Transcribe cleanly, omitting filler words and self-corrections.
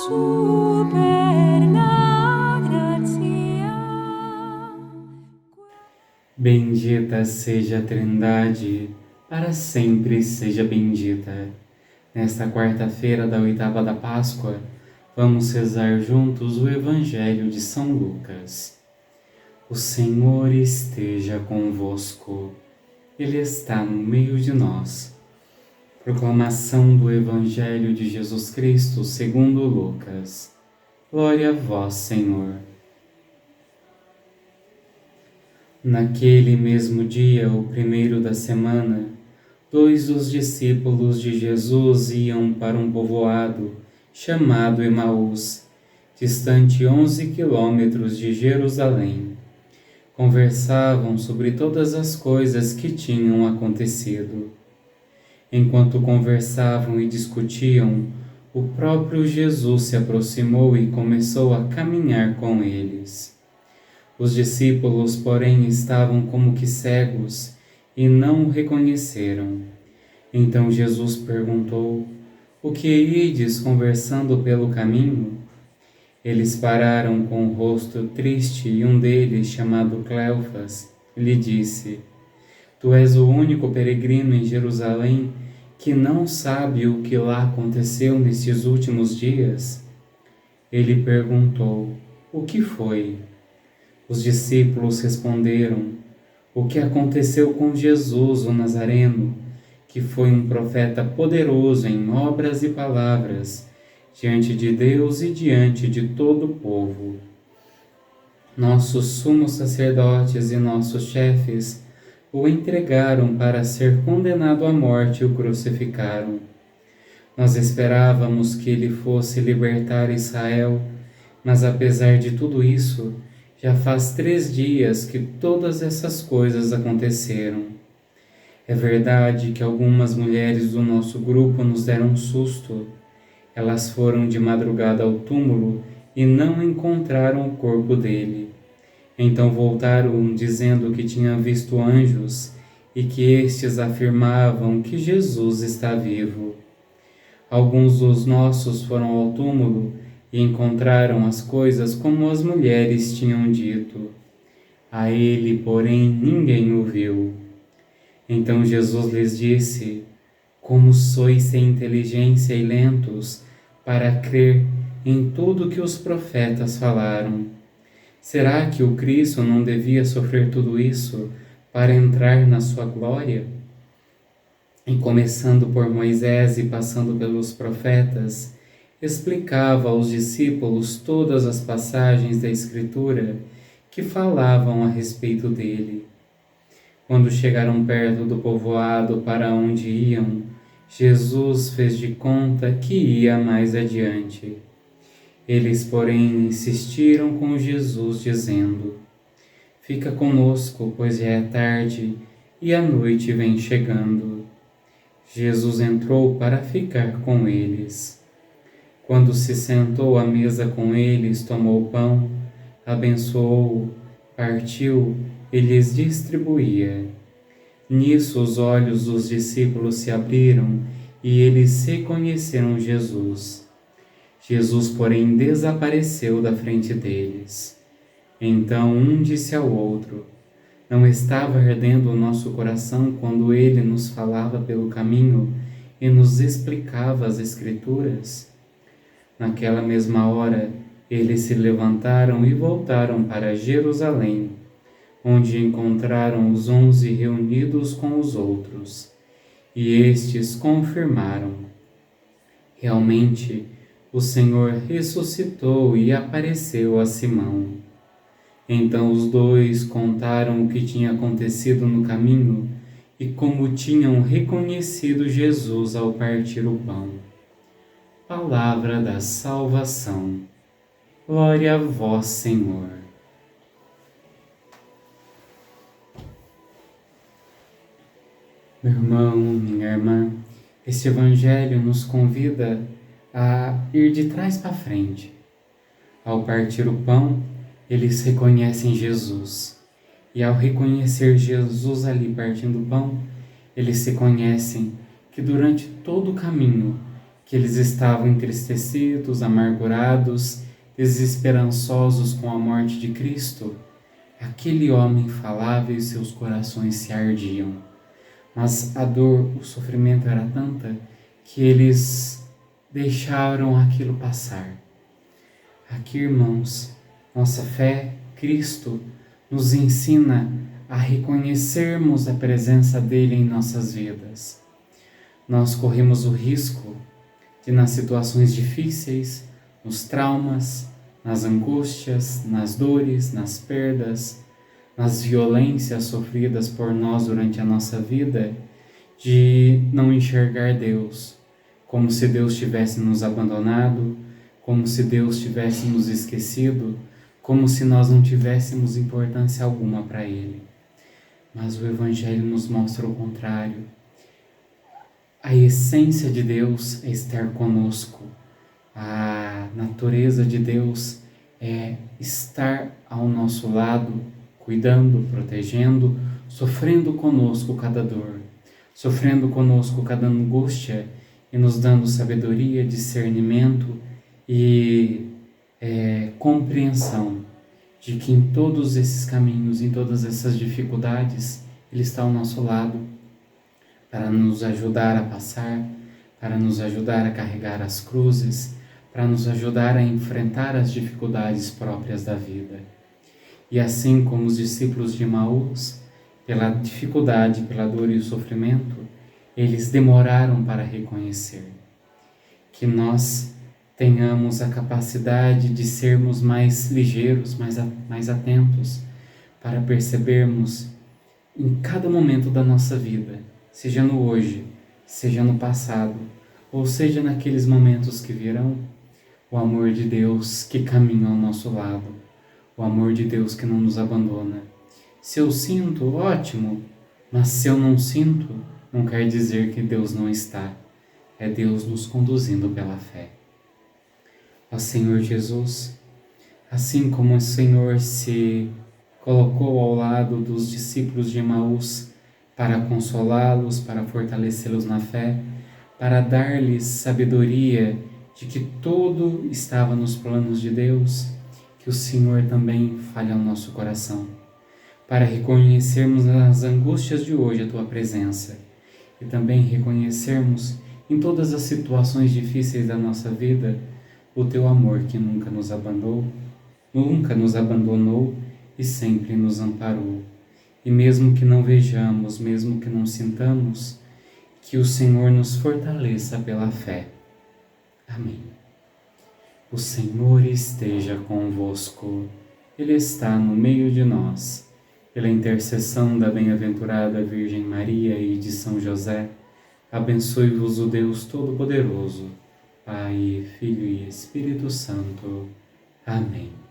superna gratia. Bendita seja a Trindade, para sempre seja bendita. Nesta quarta-feira da oitava da Páscoa, vamos rezar juntos o Evangelho de São Lucas. O Senhor esteja convosco, Ele está no meio de nós. Proclamação do Evangelho de Jesus Cristo segundo Lucas. Glória a vós, Senhor. Naquele mesmo dia, o primeiro da semana, 2 dos discípulos de Jesus iam para um povoado chamado Emaús, distante 11 quilômetros de Jerusalém. Conversavam sobre todas as coisas que tinham acontecido. Enquanto conversavam e discutiam, o próprio Jesus se aproximou e começou a caminhar com eles. Os discípulos, porém, estavam como que cegos e não o reconheceram. Então Jesus perguntou: "O que ides conversando pelo caminho?" Eles pararam com o rosto triste e um deles, chamado Cleofas, lhe disse: "Tu és o único peregrino em Jerusalém que não sabe o que lá aconteceu nestes últimos dias?" Ele perguntou: "O que foi?" Os discípulos responderam: "O que aconteceu com Jesus, o Nazareno, que foi um profeta poderoso em obras e palavras, diante de Deus e diante de todo o povo. Nossos sumos sacerdotes e nossos chefes o entregaram para ser condenado à morte e o crucificaram. Nós esperávamos que ele fosse libertar Israel, mas apesar de tudo isso, já faz 3 dias que todas essas coisas aconteceram. É verdade que algumas mulheres do nosso grupo nos deram um susto. Elas foram de madrugada ao túmulo e não encontraram o corpo dele. Então voltaram dizendo que tinham visto anjos e que estes afirmavam que Jesus está vivo. Alguns dos nossos foram ao túmulo e encontraram as coisas como as mulheres tinham dito. A ele, porém, ninguém o viu." Então Jesus lhes disse: "Como sois sem inteligência e lentos para crer em tudo que os profetas falaram? Será que o Cristo não devia sofrer tudo isso para entrar na sua glória?" E começando por Moisés e passando pelos profetas, explicava aos discípulos todas as passagens da Escritura que falavam a respeito dele. Quando chegaram perto do povoado para onde iam, Jesus fez de conta que ia mais adiante. Eles, porém, insistiram com Jesus, dizendo: "Fica conosco, pois já é tarde e a noite vem chegando." Jesus entrou para ficar com eles. Quando se sentou à mesa com eles, tomou o pão, abençoou-o, partiu e lhes distribuía. Nisso os olhos dos discípulos se abriram e eles reconheceram Jesus. Jesus, porém, desapareceu da frente deles. Então um disse ao outro: "Não estava ardendo o nosso coração quando ele nos falava pelo caminho e nos explicava as Escrituras?" Naquela mesma hora, eles se levantaram e voltaram para Jerusalém, onde encontraram os 11 reunidos com os outros. E estes confirmaram: "Realmente, o Senhor ressuscitou e apareceu a Simão." Então os dois contaram o que tinha acontecido no caminho e como tinham reconhecido Jesus ao partir o pão. Palavra da salvação. Glória a vós, Senhor. Meu irmão, minha irmã, este Evangelho nos convida a ir de trás para frente. Ao partir o pão, eles reconhecem Jesus. E ao reconhecer Jesus ali partindo o pão, eles se conhecem que durante todo o caminho que eles estavam entristecidos, amargurados, desesperançosos com a morte de Cristo, aquele homem falava e seus corações se ardiam. Mas a dor, o sofrimento era tanta que eles deixaram aquilo passar. Aqui, irmãos, nossa fé, Cristo, nos ensina a reconhecermos a presença dele em nossas vidas. Nós corremos o risco de, nas situações difíceis, nos traumas, nas angústias, nas dores, nas perdas, nas violências sofridas por nós durante a nossa vida, de não enxergar Deus, como se Deus tivesse nos abandonado, como se Deus tivesse nos esquecido, como se nós não tivéssemos importância alguma para Ele. Mas o Evangelho nos mostra o contrário. A essência de Deus é estar conosco. A natureza de Deus é estar ao nosso lado, cuidando, protegendo, sofrendo conosco cada dor, sofrendo conosco cada angústia e nos dando sabedoria, discernimento e compreensão de que em todos esses caminhos, em todas essas dificuldades, Ele está ao nosso lado para nos ajudar a passar, para nos ajudar a carregar as cruzes, para nos ajudar a enfrentar as dificuldades próprias da vida. E assim como os discípulos de Emaús, pela dificuldade, pela dor e o sofrimento, eles demoraram para reconhecer. Que nós tenhamos a capacidade de sermos mais ligeiros, mais atentos, para percebermos em cada momento da nossa vida, seja no hoje, seja no passado, ou seja naqueles momentos que virão, o amor de Deus que caminha ao nosso lado, o amor de Deus que não nos abandona. Se eu sinto, ótimo, mas se eu não sinto, não quer dizer que Deus não está. É Deus nos conduzindo pela fé. Ó Senhor Jesus, assim como o Senhor se colocou ao lado dos discípulos de Emaús para consolá-los, para fortalecê-los na fé, para dar-lhes sabedoria de que tudo estava nos planos de Deus, que o Senhor também fale ao nosso coração, para reconhecermos nas angústias de hoje a Tua presença e também reconhecermos em todas as situações difíceis da nossa vida o Teu amor que nunca nos abandonou e sempre nos amparou. E mesmo que não vejamos, mesmo que não sintamos, que o Senhor nos fortaleça pela fé. Amém. O Senhor esteja convosco. Ele está no meio de nós. Pela intercessão da bem-aventurada Virgem Maria e de São José, abençoe-vos o Deus Todo-Poderoso, Pai, Filho e Espírito Santo. Amém.